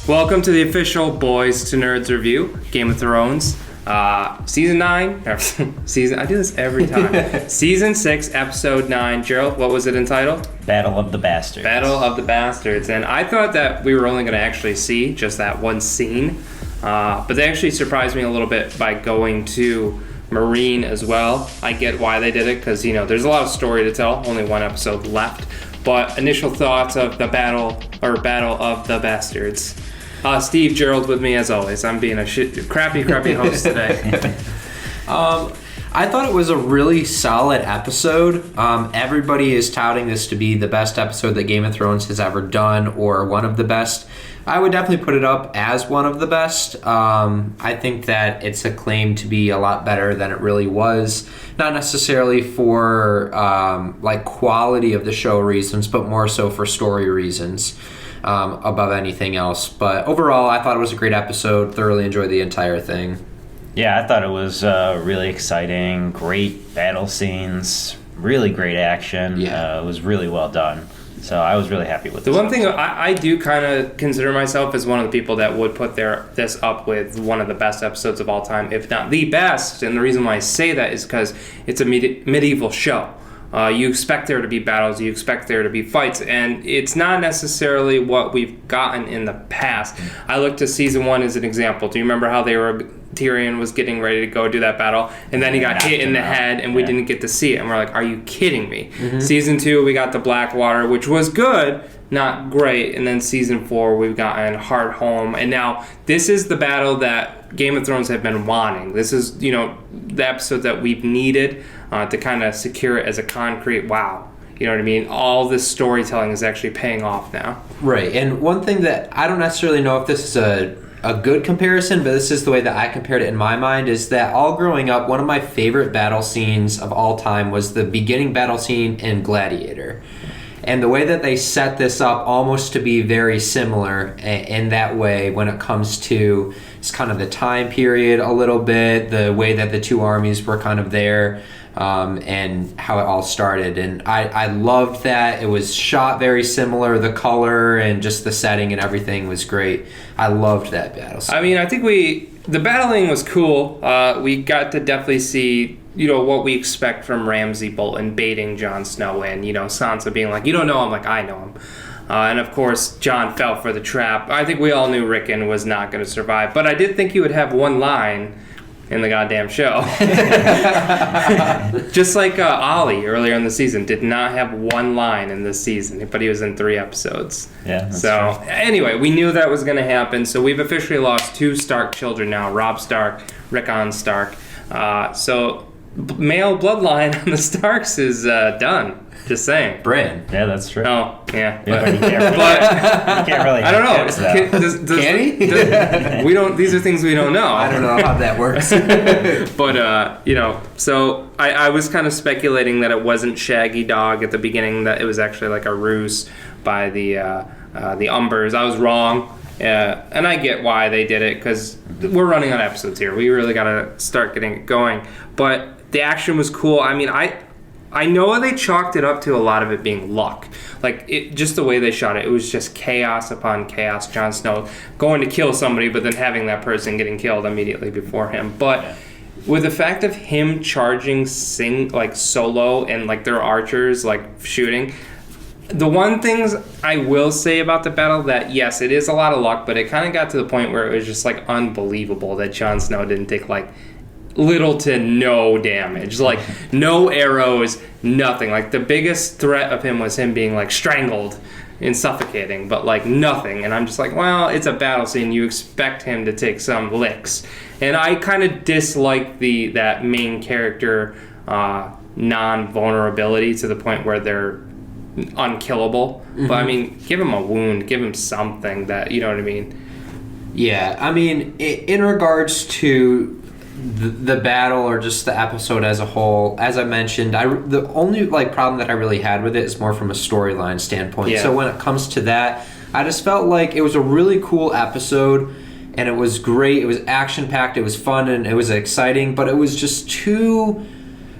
Welcome to the official Boyz to Nerdz review, Game of Thrones, Season 9, I do this every time, Season 6, Episode 9. Gerald, what was it entitled? Battle of the Bastards. Battle of the Bastards, and I thought that we were only going to actually see just that one scene, but they actually surprised me a little bit by going to Marine as well. I get why they did it, because, you know, there's a lot of story to tell, only one episode left, but initial thoughts of the Battle of the Bastards. Steve, Gerald with me as always. I'm being a crappy host today. I thought it was a really solid episode. Everybody is touting this to be the best episode that Game of Thrones has ever done, or one of the best. I would definitely put it up as one of the best. I think that it's a claim to be a lot better than it really was. Not necessarily for like quality of the show reasons, but more so for story reasons. Above anything else. But overall, I thought it was a great episode. Thoroughly enjoyed the entire thing. Yeah, I thought it was really exciting. Great battle scenes. Really great action. Yeah. It was really well done. So I was really happy with this. The one thing I do kind of consider myself as one of the people that would put this up with one of the best episodes of all time, if not the best. And the reason why I say that is because it's a medieval show. You expect there to be battles, you expect there to be fights, and it's not necessarily what we've gotten in the past. I look to Season 1 as an example. Do you remember how Tyrion was getting ready to go do that battle, and then he got hit in the head, and we didn't get to see it, and we're like, are you kidding me? Mm-hmm. Season 2, we got the Blackwater, which was good, not great, and then Season 4, we've gotten Hardhome, and now this is the battle that Game of Thrones have been wanting. This is, you know, the episode that we've needed to kind of secure it as a concrete wow. You know what I mean? All this storytelling is actually paying off now. Right, and one thing that I don't necessarily know if this is a good comparison, but this is the way that I compared it in my mind, is that all growing up, one of my favorite battle scenes of all time was the beginning battle scene in Gladiator. And the way that they set this up almost to be very similar in that way when it comes to it's kind of the time period a little bit, the way that the two armies were kind of there, and how it all started. And I loved that. It was shot very similar. The color and just the setting and everything was great. I loved that battle scene. I mean, I think the battling was cool. We got to definitely see, you know, what we expect from Ramsay Bolton baiting Jon Snow in. You know, Sansa being like, you don't know him, like, I know him. And of course, Jon fell for the trap. I think we all knew Rickon was not going to survive. But I did think he would have one line in the goddamn show. Just like Ollie earlier in the season did not have one line in this season, but he was in 3 episodes. Yeah, that's so true. Anyway, we knew that was going to happen. So we've officially lost 2 Stark children now, Robb Stark, Rickon Stark. So male bloodline on the Starks is done. Just saying. Bran. Yeah, that's true. Oh, yeah. But you can't really. I don't know. Can he? We don't. These are things we don't know. I don't know how that works. But you know, so I was kind of speculating that it wasn't Shaggy Dog at the beginning. That it was actually like a ruse by the Umbers. I was wrong. And I get why they did it, because we're running on episodes here. We really got to start getting it going. But the action was cool. I mean, I know they chalked it up to a lot of it being luck. Like, just the way they shot it. It was just chaos upon chaos. Jon Snow going to kill somebody, but then having that person getting killed immediately before him. But with the fact of him charging solo and, like, their archers, like, shooting... The one things I will say about the battle that, yes, it is a lot of luck, but it kind of got to the point where it was just, like, unbelievable that Jon Snow didn't take, like, little to no damage. Like, no arrows, nothing. Like, the biggest threat of him was him being, like, strangled and suffocating, but, like, nothing. And I'm just like, well, it's a battle scene. You expect him to take some licks. And I kind of dislike that main character non-vulnerability to the point where they're unkillable. Mm-hmm. But I mean, give him a wound, give him something that, you know what I mean? Yeah, I mean, in regards to the battle or just the episode as a whole, as I mentioned, the only problem that I really had with it is more from a storyline standpoint. Yeah. So when it comes to that, I just felt like it was a really cool episode, and it was great. It was action-packed, it was fun, and it was exciting, but it was just too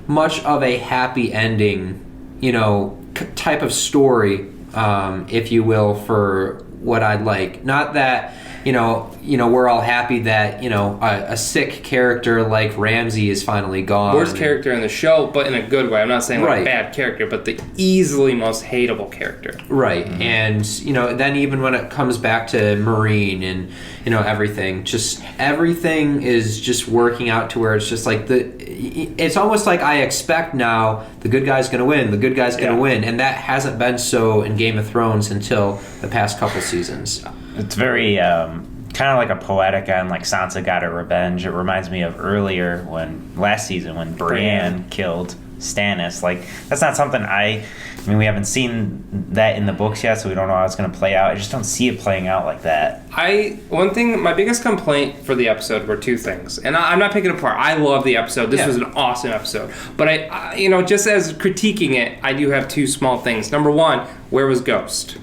much of a happy ending, you know, type of story, if you will, for what I'd like. Not that we're all happy that a sick character like Ramsay is finally gone. Worst character in the show, but in a good way. I'm not saying like Right. bad character, but the easily most hateable character. Right. And then even when it comes back to Marine and everything is just working out to where it's just like it's almost like I expect now the good guy's going to win, the good guy's going to win, and that hasn't been so in Game of Thrones until the past couple seasons. It's very kind of like a poetic end, like Sansa got her revenge. It reminds me of earlier last season when Brienne killed Stannis. Like, that's not something I mean, we haven't seen that in the books yet, so we don't know how it's going to play out. I just don't see it playing out like that. My biggest complaint for the episode were two things, and I'm not picking it apart. I love the episode. This was an awesome episode. But I just as critiquing it, I do have two small things. Number one, where was Ghost?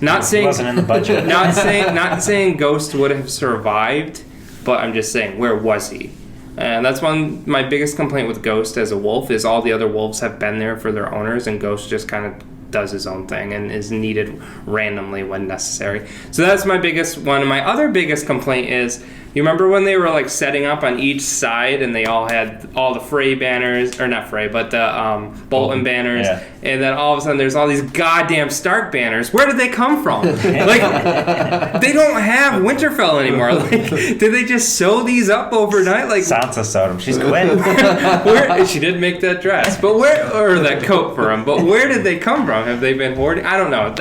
Not saying wasn't in the budget. Not saying Ghost would have survived, but I'm just saying, where was he? And that's my biggest complaint with Ghost as a wolf is all the other wolves have been there for their owners, and Ghost just kind of does his own thing and is needed randomly when necessary. So that's my biggest one. And my other biggest complaint is, you remember when they were like setting up on each side and they all had all the Frey banners, or not Frey, but the Bolton banners, and then all of a sudden there's all these goddamn Stark banners. Where did they come from? Like, they don't have Winterfell anymore. Like, did they just sew these up overnight? Like, Sansa sewed them. She's quit. She did make that dress, but or that coat for them. But where did they come from? Have they been hoarding? I don't know.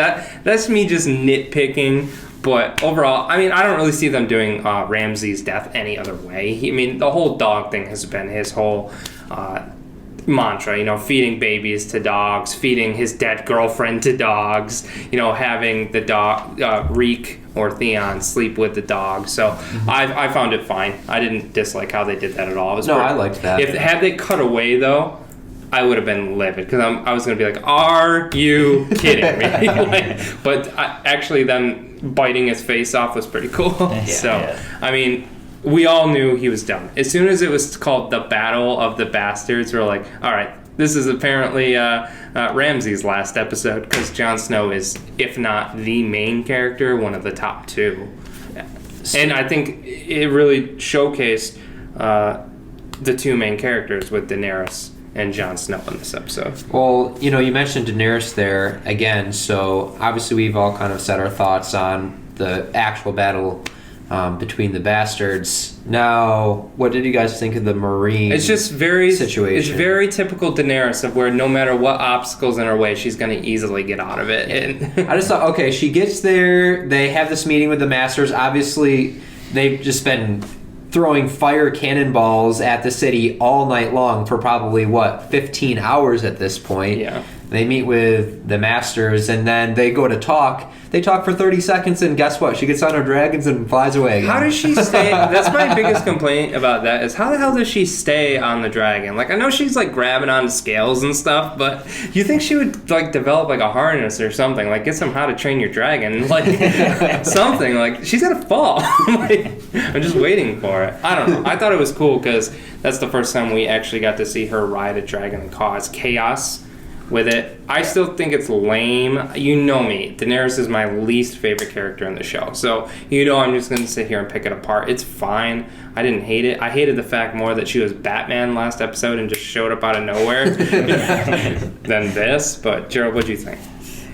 That's me just nitpicking. But overall, I mean, I don't really see them doing Ramsay's death any other way. The whole dog thing has been his whole mantra, feeding babies to dogs, feeding his dead girlfriend to dogs, having the dog, Reek or Theon, sleep with the dog. So I found it fine. I didn't dislike how they did that at all. I liked that. Had they cut away, though, I would have been livid, because I was going to be like, are you kidding me? But actually then biting his face off was pretty cool. I mean, we all knew he was done. As soon as it was called the Battle of the Bastards, we're like, all right, this is apparently Ramsay's last episode, because Jon Snow is, if not the main character, one of the top two. And I think it really showcased the two main characters with Daenerys and Jon Snow in this episode. Well, you mentioned Daenerys there again, so obviously we've all kind of said our thoughts on the actual battle between the bastards. Now, what did you guys think of the Marine situation? It's very typical Daenerys, of where no matter what obstacles in her way, she's going to easily get out of it. And I just thought, okay, she gets there, they have this meeting with the Masters. Obviously, they've just been throwing fire cannonballs at the city all night long for probably 15 hours at this point. Yeah. They meet with the Masters, and then they go to talk. They talk for 30 seconds, and guess what? She gets on her dragons and flies away again. How does she stay? That's my biggest complaint about that, is how the hell does she stay on the dragon? Like, I know she's like grabbing onto scales and stuff, but you think she would like develop like a harness or something, like get some How to Train Your Dragon, like something. Like, she's gonna fall. Like, I'm just waiting for it. I don't know. I thought it was cool because that's the first time we actually got to see her ride a dragon and cause chaos with it. I still think it's lame. You know me. Daenerys is my least favorite character in the show. So, I'm just going to sit here and pick it apart. It's fine. I didn't hate it. I hated the fact more that she was Batman last episode and just showed up out of nowhere than this. But, Gerald, what'd you think?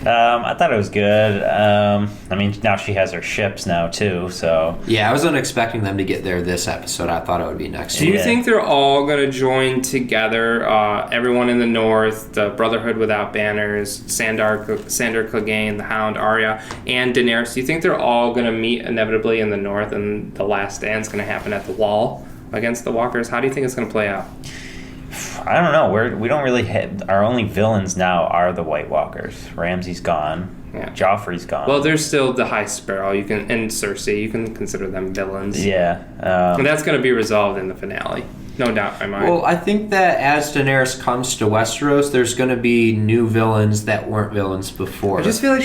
I thought it was good. I mean, now she has her ships now, too, so... Yeah, I wasn't expecting them to get there this episode. I thought it would be next week. Do you think they're all going to join together, everyone in the North, the Brotherhood Without Banners, Sandor Clegane, the Hound, Arya, and Daenerys? Do you think they're all going to meet inevitably in the North, and the last stand's going to happen at the Wall against the Walkers? How do you think it's going to play out? I don't know. We don't really hit... Our only villains now are the White Walkers. Ramsay's gone. Yeah. Joffrey's gone. Well, there's still the High Sparrow. And Cersei. You can consider them villains. Yeah. And that's going to be resolved in the finale. No doubt in my mind. Well, I think that as Daenerys comes to Westeros, there's going to be new villains that weren't villains before. I just feel like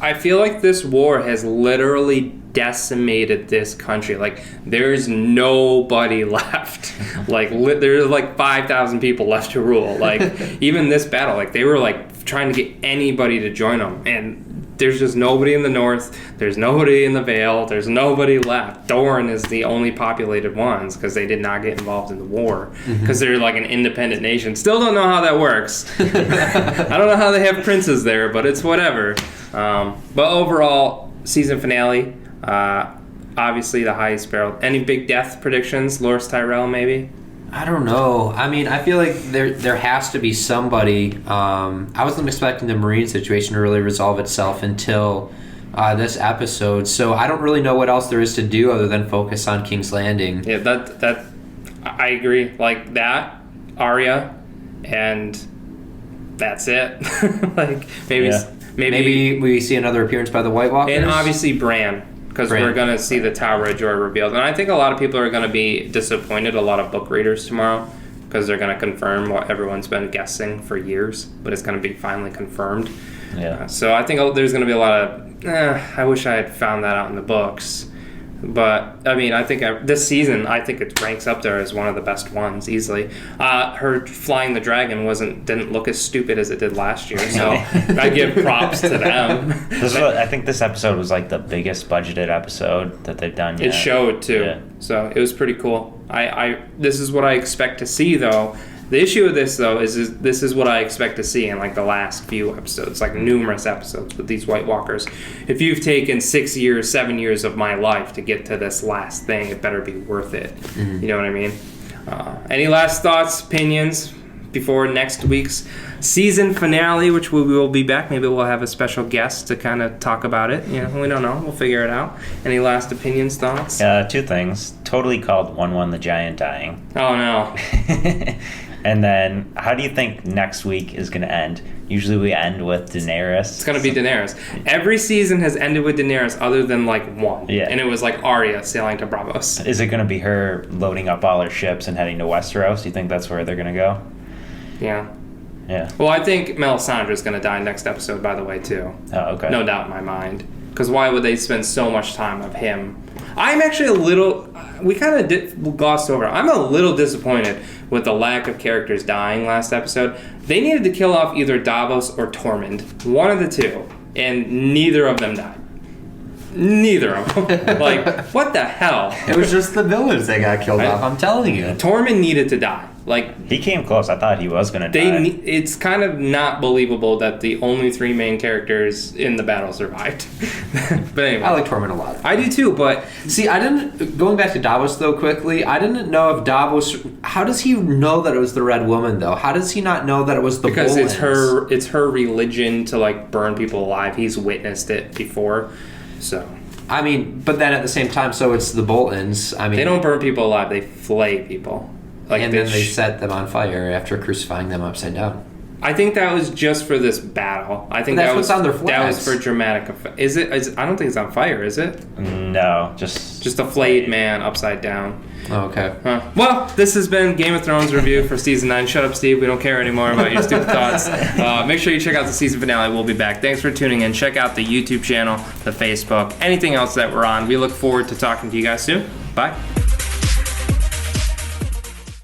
I feel like this war has literally decimated this country. Like, there's nobody left. Like, there's like 5,000 people left to rule. Like, even this battle, like, they were like trying to get anybody to join them, and there's just nobody in the north. There's nobody in the Vale. There's nobody left. Dorne is the only populated ones because they did not get involved in the war because they're like an independent nation. Still don't know how that works. I don't know how they have princes there, but it's whatever. But overall, season finale, obviously the highest barrel. Any big death predictions? Loras Tyrell, maybe? I don't know. I mean, I feel like there has to be somebody. I wasn't expecting the Marine situation to really resolve itself until this episode, so I don't really know what else there is to do other than focus on King's Landing. Yeah, that I agree. Like that, Arya, and that's it. Like maybe we see another appearance by the White Walkers, and obviously Bran. Because we're going to see the Tower of Joy revealed. And I think a lot of people are going to be disappointed, a lot of book readers tomorrow, because they're going to confirm what everyone's been guessing for years, but it's going to be finally confirmed. Yeah. So I think there's going to be a lot of, I wish I had found that out in the books. But, I mean, I think this season, I think it ranks up there as one of the best ones, easily. Her flying the dragon didn't look as stupid as it did last year, so I give props to them. I think this episode was like the biggest budgeted episode that they've done yet. It showed, too. Yeah. So it was pretty cool. This is what I expect to see, though. The issue with this, though, is this is what I expect to see in, like, the last few episodes, like, numerous episodes with these White Walkers. If you've taken 6 years, 7 years of my life to get to this last thing, it better be worth it. Mm-hmm. You know what I mean? Any last thoughts, opinions before next week's season finale, which we will be back? Maybe we'll have a special guest to kind of talk about it. You know, we don't know. We'll figure it out. Any last opinions, thoughts? 2 things. Totally called 1-1 the Giant dying. Oh, no. And then, how do you think next week is going to end? Usually we end with Daenerys. It's going to be Daenerys. Every season has ended with Daenerys other than, like, one. Yeah. And it was, like, Arya sailing to Braavos. Is it going to be her loading up all her ships and heading to Westeros? Do you think that's where they're going to go? Yeah. Yeah. Well, I think Melisandre's going to die next episode, by the way, too. Oh, okay. No doubt in my mind. Because why would they spend so much time of him? I'm actually a little... We kind of glossed over. I'm a little disappointed with the lack of characters dying last episode. They needed to kill off either Davos or Tormund. One of the two. And neither of them died. Neither of them. Like, what the hell? It was just the villains that got killed off, I'm telling you. Tormund needed to die. Like, he came close. I thought he was going to die. It's kind of not believable that the only 3 main characters in the battle survived. But anyway. I like Tormund a lot. I do too, but... See, going back to Davos, though, quickly, I didn't know if Davos... How does he know that it was the Red Woman, though? How does he not know that it was the Because Boleyns? it's her religion to, like, burn people alive. He's witnessed it before, so... I mean, but then at the same time, so it's the Boltons. I mean... They don't burn people alive, they flay people. Like, and then they set them on fire after crucifying them upside down. I think that was just for this battle. I think that's that was what's on their flags. That was for dramatic effect. Is it? I don't think it's on fire, is it? No, just a flayed man upside down. Oh, okay. Well, this has been Game of Thrones review for season 9. Shut up, Steve. We don't care anymore about your stupid thoughts. Make sure you check out the season finale. We'll be back. Thanks for tuning in. Check out the YouTube channel, the Facebook, anything else that we're on. We look forward to talking to you guys soon. Bye.